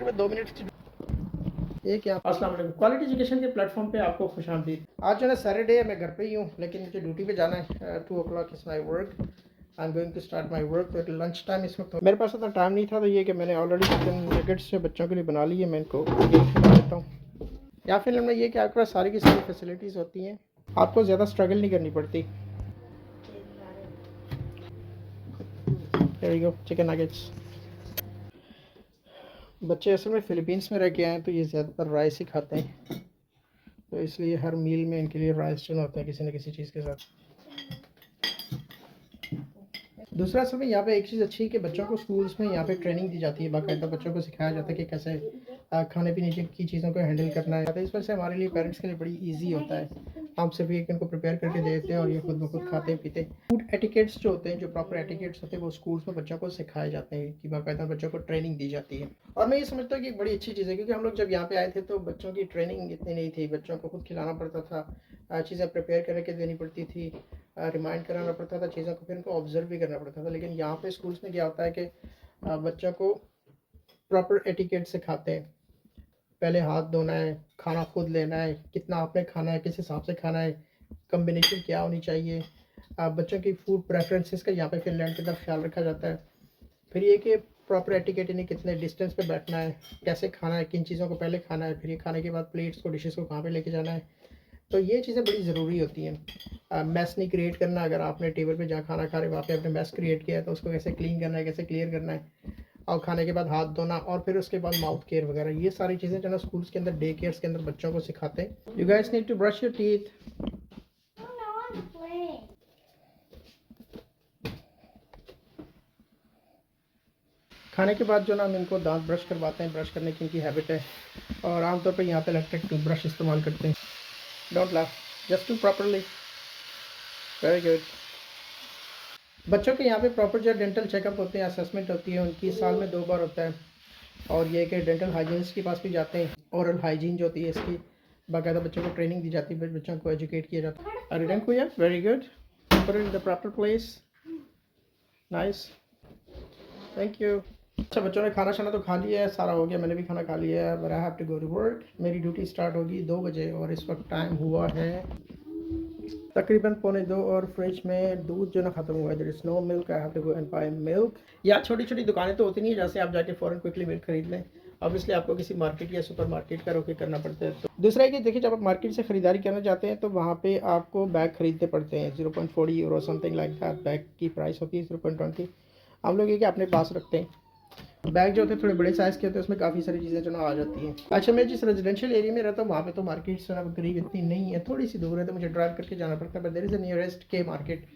तकरीबन 2 मिनट की ये क्या। अस्सलाम वालेकुम, क्वालिटी एजुकेशन के प्लेटफॉर्म पे आपको खुशामदीद। आज जो है सैटरडे है, मैं घर पे ही हूँ, लेकिन मुझे ड्यूटी पे जाना है। 2 o'clock is my work. I am going to start my work. तो लंच टाइम इस वक्त मेरे पास इतना टाइम नहीं था, तो ये कि मैंने ऑलरेडी चिकन नगेट्स बच्चों के लिए बना ली है। मैं इनको खिला देता हूँ। या फिर में ये कि आपके पास सारी की सारी फैसिलिटीज़ होती हैं, आपको ज़्यादा स्ट्रगल नहीं करनी पड़ती। There you go, chicken nuggets. बच्चे असल में फ़िलीपींस में रह के आए हैं, तो ये ज़्यादातर राइस ही खाते हैं, तो इसलिए हर मील में इनके लिए राइस चुना होता है किसी न किसी चीज़ के साथ। दूसरा असल में यहाँ पे एक चीज़ अच्छी है कि बच्चों को स्कूल्स में यहाँ पे ट्रेनिंग दी जाती है, बाकायदा बच्चों को सिखाया जाता है कि कैसे खाने पीने की चीज़ों को हैंडल करना है। तो इस वजह से हमारे लिए पेरेंट्स के लिए बड़ी इजी होता है। हम सिर्फ एक इनको प्रिपेयर करके देते हैं और ये खुद ब खुद खाते पीते। फूड एटिकेट्स जो होते हैं, जो प्रॉपर एटिकेट्स होते हैं, वो स्कूल्स में बच्चों को सिखाए जाते हैं कि बाकायदा बच्चों को ट्रेनिंग दी जाती है। और मैं ये समझता हूँ कि एक बड़ी अच्छी चीज़ है, क्योंकि हम लोग जब यहाँ पे आए थे तो बच्चों की ट्रेनिंग इतनी नहीं थी। बच्चों को खुद खिलाना पड़ता था, चीज़ें प्रिपेयर करके देनी पड़ती थी, रिमाइंड कराना पड़ता था चीज़ों को, फिर उनको ऑब्जर्व भी करना पड़ता था। लेकिन यहाँ पे स्कूल्स में क्या होता है कि बच्चों को प्रॉपर एटिकेट सिखाते हैं। पहले हाथ धोना है, खाना खुद लेना है, कितना आपने खाना है, किस हिसाब से खाना है, कम्बिनेशन क्या होनी चाहिए। बच्चों की फूड प्रेफरेंसेस का यहाँ पे फिनलैंड की तरफ ख्याल रखा जाता है। फिर ये कि प्रॉपर एटिकेट, यानी कितने डिस्टेंस पे बैठना है, कैसे खाना है, किन चीज़ों को पहले खाना है, फिर ये खाने के बाद प्लेट्स को, डिशेस को कहाँ पे लेके जाना है। तो ये चीज़ें बड़ी ज़रूरी होती हैं। मैस नहीं क्रिएट करना। अगर आपने टेबल पे जहाँ खाना खा रहे वहाँ पे आपने मैस क्रिएट किया है, तो उसको कैसे क्लीन करना है, कैसे क्लियर करना है, और खाने के बाद हाथ धोना, और फिर उसके बाद माउथ केयर वगैरह, ये सारी चीज़ें जो ना स्कूल्स के अंदर, डे केयर्स के अंदर बच्चों को सिखाते हैं। You guys need to brush your teeth. खाने के बाद जो ना हम इनको दांत ब्रश करवाते हैं, ब्रश करने की इनकी हैबिट है, और आमतौर पर यहाँ पे इलेक्ट्रिक टूथब्रश इस्तेमाल करते हैं। Don't laugh, just to properly. Very good. बच्चों के यहाँ पे प्रॉपर जो डेंटल चेकअप होते हैं, असेसमेंट होती है उनकी, साल में 2 बार होता है। और ये कि डेंटल हाइजीनिस्ट के पास भी जाते हैं। ओरल हाइजीन जो होती है इसकी बाकायदा बच्चों को ट्रेनिंग दी जाती है, बच्चों को एजुकेट किया जाता है। आर यू डन कुया? Very good. Put it in the proper place. Nice, thank you. अच्छा, बच्चों ने खाना शाना तो खा लिया है, सारा हो गया, मैंने भी खाना खा लिया है। But I have to go to work. मेरी ड्यूटी स्टार्ट होगी 2 बजे, और इस वक्त टाइम हुआ है तकरीबन 1:45, और फ्रिज में दूध जो ना ख़त्म हुआ है। There is no milk, I have to go and buy milk. या छोटी छोटी दुकानें तो होती नहीं है जैसे आप जाके फ़ौरन क्विकली मिल्क खरीद लें। ऑब्वियसली आपको किसी मार्केट या सुपर मार्केट का रोके करना पड़ता है। तो दूसरा है कि देखिए, जब आप मार्केट से ख़रीदारी करना चाहते हैं तो वहाँ पे आपको बैग ख़रीदने पड़ते हैं। 0.40 euro something like that bag की प्राइस होती है। 0.20 हम लोग ये कि अपने पास रखते हैं। बैग जो होते हैं थोड़े बड़े साइज़ के होते हैं, उसमें काफ़ी सारी चीज़ें जो ना आ जाती हैं। अच्छा, मैं जिस रेजिडेंशियल एरिया में रहता हूँ वहाँ पे तो मार्केट से करीब इतनी नहीं है, थोड़ी सी दूर है, तो मुझे ड्राइव करके जाना पड़ता है। But there is a nearest के मार्केट।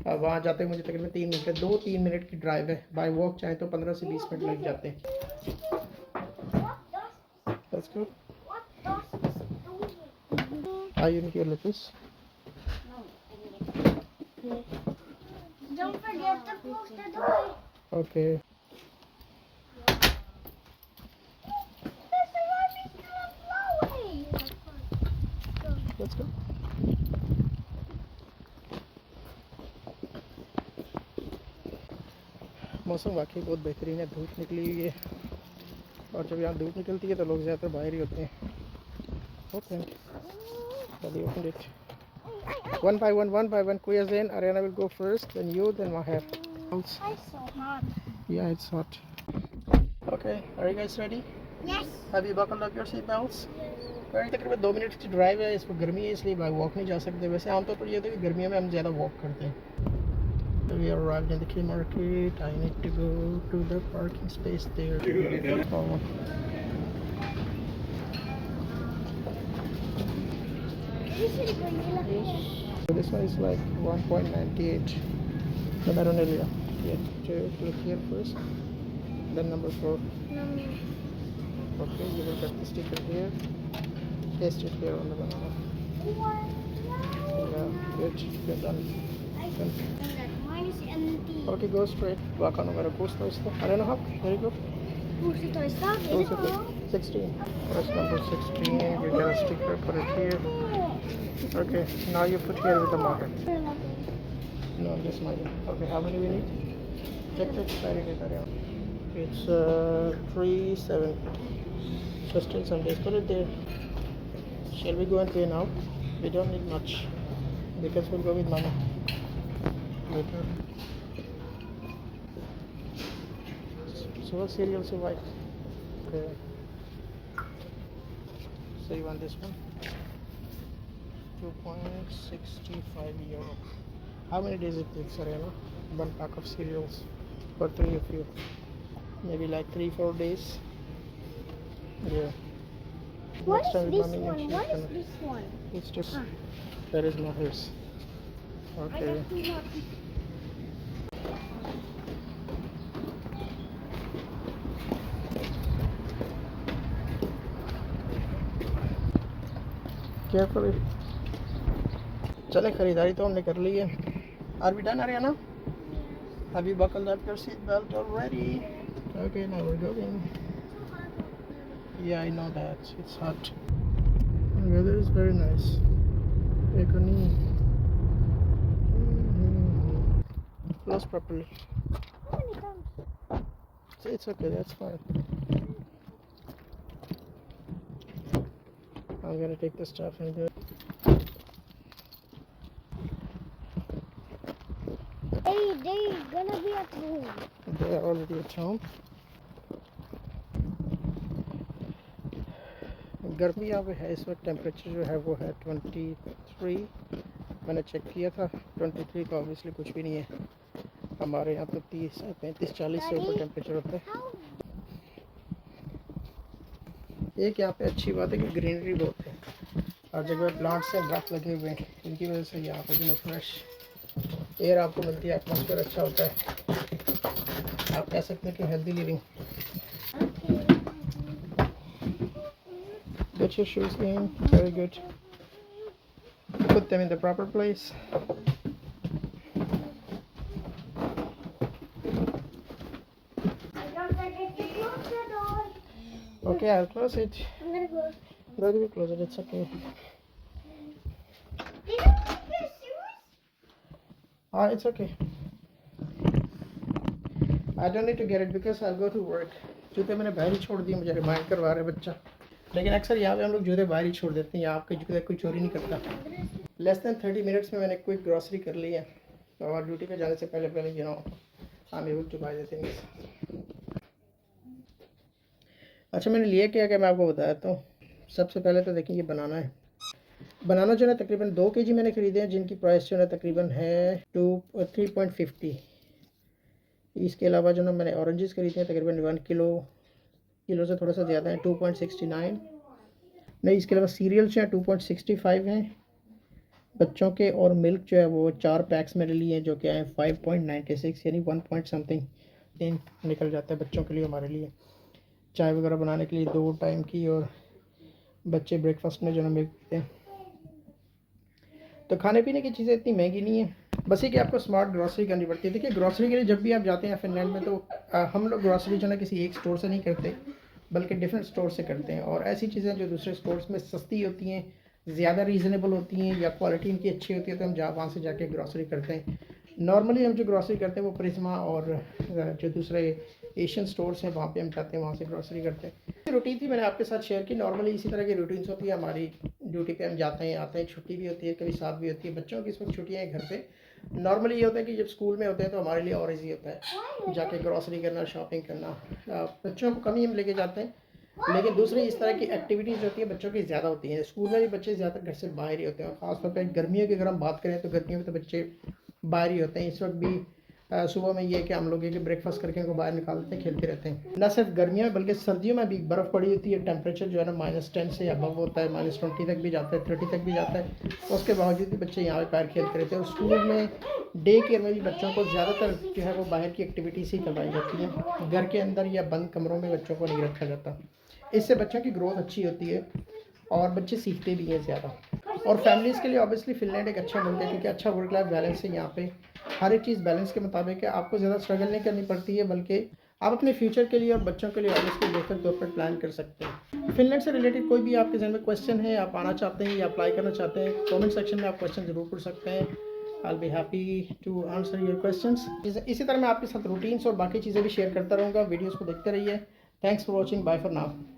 वहाँ जाते हैं मुझे तकरीबन 3 मिनट, 2-3 मिनट की ड्राइव है। बाय वॉक चाहे तो 15 से 20 मिनट लग जाते हैं। That's good. Are you into your lettuce? Don't forget to close the door. Okay. This alarm is still blowing. Let's go. मौसम वाकई बहुत बेहतरीन है, धूप निकली हुई है, और जब यहाँ धूप निकलती है तो लोग ज़्यादातर बाहर ही होते हैं। ओके, चलिए open it. One by one. Kuya Zain, Ariana will go first, then you, then Maher. It's so hot. Yeah, it's hot. Okay, are you guys ready? Yes. Have you buckled up your seat belts? तकरीबन 2 minute की drive है, इस पर गर्मी है इसलिए bye walk नहीं जा सकते। वैसे आमतौर पर ये होता है कि गर्मियों में हम ज़्यादा वॉक करते हैं। So we arrived in the K market. I need to go to the parking space there. Oh. So this one is like 1.98. The Maronelia. You have to click here first. Then number 4. Okay, you will get the sticker here. Paste it here on the banana. Yeah, good. Good done. Mine is empty. Okay, go straight. Baka numero gusto isto. Ano hap? Very good. Who's the toy stuff? Is Who's it it? wrong? 16. Press number 16. You get a sticker. Put it here. Okay, now you put here with the marker. No, just mine. Okay, how many we need? Check the expiry date. It's 3-7. So still some days. Put it there. Shall we go and pay now? We don't need much because we'll go with Mama later. So what cereals you like? Okay. So you want this one? 2.65 euro. How many days it takes, Arena? One pack of cereals for 3 of you. Maybe like 3-4 days. Yeah. What Next is time with this Mommy one? and What she's is gonna- this one? It's just Ah. that is not his. I Okay. got two more. Carefully. चले खरीदारी तो हमने कर ली है. Are we done, Ariana? Have you buckled up your seat belt already? Okay, now we're going. Yeah, I know that. It's hot. The weather is very nice. Ekani. Close properly. How many times? So it's okay, that's fine. I'm gonna take the stuff and do it. They gonna be at home. They are already at home. गर्मी यहाँ पे है इस वक्त. Temperature जो है वो है 23. मैंने चेक किया था 23 तो ऑब्वियसली कुछ भी नहीं है. हमारे यहाँ तो 30, 35, 40 से ऊपर टेम्परेचर होता है. How? एक यहाँ पे अच्छी बात है कि ग्रीनरी बहुत है. हर जगह प्लांट्स से दरख्त लगे हुए हैं. इनकी वजह से यहाँ पे जो फ्रेश एयर आपको मिलती है. एटमॉस्फेयर अच्छा होता है. आप कह सकते हैं कि healthy living. Get your shoes in. Very good. Put them in the proper place. I don't forget to close the door. Okay, I'll close it. I'm gonna go. Why do we close it? It's okay. Did you like your shoes? It's okay. I don't need to get it because I'll go to work. जूते मैंने बाहर ही छोड़ दिए. मुझे remind करवा रहा है बच्चा. लेकिन अक्सर यहाँ पे हम लोग जूते बाहर ही छोड़ देते हैं. यहाँ आपके जूते कोई चोरी नहीं करता. लेस दैन 30 मिनट्स में मैंने क्विक ग्रॉसरी कर ली है. और ड्यूटी पे जाने से पहले पहले I'm able to buy the things. अच्छा, मैंने लिया क्या मैं आपको बताया. तो सबसे पहले तो देखिए ये बनाना है. बनाना जो है तकरीबन 2 kg मैंने ख़रीदे हैं, जिनकी प्राइस जो है तकरीबन है 3.50. इसके अलावा जो ना मैंने ऑरेंजेस खरीदे हैं तकरीबन 1 किलो से थोड़ा सा ज़्यादा है 2.69. नहीं, इसके अलावा सीरियल जो है 2.65 हैं बच्चों के. और मिल्क जो है वो 4 पैक्स मैंने लिए हैं जो कि आए 5.96 यानी 1 पॉइंट समथिंग दिन निकल जाता है बच्चों के लिए. हमारे लिए चाय वगैरह बनाने के लिए 2 टाइम की. और बच्चे ब्रेकफास्ट में जो ना मिल्क पीते हैं. तो खाने पीने की चीज़ें इतनी महंगी नहीं है. बस ये कि आपको स्मार्ट ग्रॉसरी करनी पड़ती है. देखिए ग्रॉसरी के लिए जब भी आप जाते हैं फिनलैंड में तो हम लोग ग्रॉसरी जो है किसी एक स्टोर से नहीं करते बल्कि डिफरेंट स्टोर से करते हैं. और ऐसी चीज़ें जो दूसरे स्टोर्स में सस्ती होती हैं, ज़्यादा रीज़नेबल होती हैं या क्वालिटी इनकी अच्छी होती है तो हम वहाँ से जाके ग्रॉसरी करते हैं. नॉर्मली हम जो ग्रॉसरी करते हैं वो प्रिज्मा और जो दूसरे एशियन स्टोर्स हैं वहाँ पे हम जाते हैं, वहाँ से ग्रॉसरी करते हैं. रूटीन थी मैंने आपके साथ शेयर की. नॉर्मली इसी तरह की रूटीन्स होती है हमारी. ड्यूटी पे हम जाते हैं आते हैं, छुट्टी भी होती है, कभी साथ भी होती है. बच्चों की इस वक्त छुट्टियाँ हैं घर पे. नॉर्मली ये होता है कि जब स्कूल में होते हैं तो हमारे लिए और ईजी होता है जाके ग्रॉसरी करना, शॉपिंग करना. बच्चों को कम ही हम लेके जाते हैं. लेकिन दूसरी इस तरह की एक्टिविटीज़ होती है बच्चों की ज़्यादा होती हैं. स्कूल में भी बच्चे ज़्यादा घर से बाहर ही होते हैं. और ख़ासतौर पर गर्मियों की अगर हम बात करें तो गर्मियों में तो बच्चे बाहर ही होते हैं. इस वक्त भी सुबह में ये कि हम लोग ये ब्रेकफास्ट करके उनको बाहर निकाल देते हैं, खेलते रहते हैं. न सिर्फ गर्मियों में बल्कि सर्दियों में भी बर्फ़ पड़ी होती है. टेम्परेचर जो है ना -10 से अबव होता है, -20 तक भी जाता है, 30 तक भी जाता है. उसके बावजूद भी बच्चे यहाँ पे बाहर खेलते रहते हैं. और स्कूल में डे केयर में भी बच्चों को ज़्यादातर जो है वो बाहर की एक्टिविटीज़ ही करवाई जाती हैं. घर के अंदर या बंद कमरों में बच्चों को नहीं रखा जाता. इससे बच्चों की ग्रोथ अच्छी होती है और बच्चे सीखते भी हैं ज़्यादा. और फैमिलीज़ के लिए ऑब्वियसली फिनलैंड एक अच्छा मुल्क है क्योंकि अच्छा वर्क लाइफ बैलेंस है. यहाँ पे हर एक चीज़ बैलेंस के मुताबिक है. आपको ज़्यादा स्ट्रगल नहीं करनी पड़ती है बल्कि आप अपने फ्यूचर के लिए और बच्चों के लिए ऑब्वियसली बेहतर तौर पर प्लान कर सकते हैं. फिनलैंड से रिलेटेड कोई भी आपके जहन में क्वेश्चन है, आप आना चाहते हैं या अप्लाई करना चाहते हैं, कमेंट सेक्शन में आप क्वेश्चन ज़रूर पूछ सकते हैं. I'll be happy to answer your questions. इसी तरह मैं आपके साथ रूटीन्स और बाकी चीज़ें भी शेयर करता रहूँगा. वीडियोस को देखते रहिए. Thanks for watching. Bye for now.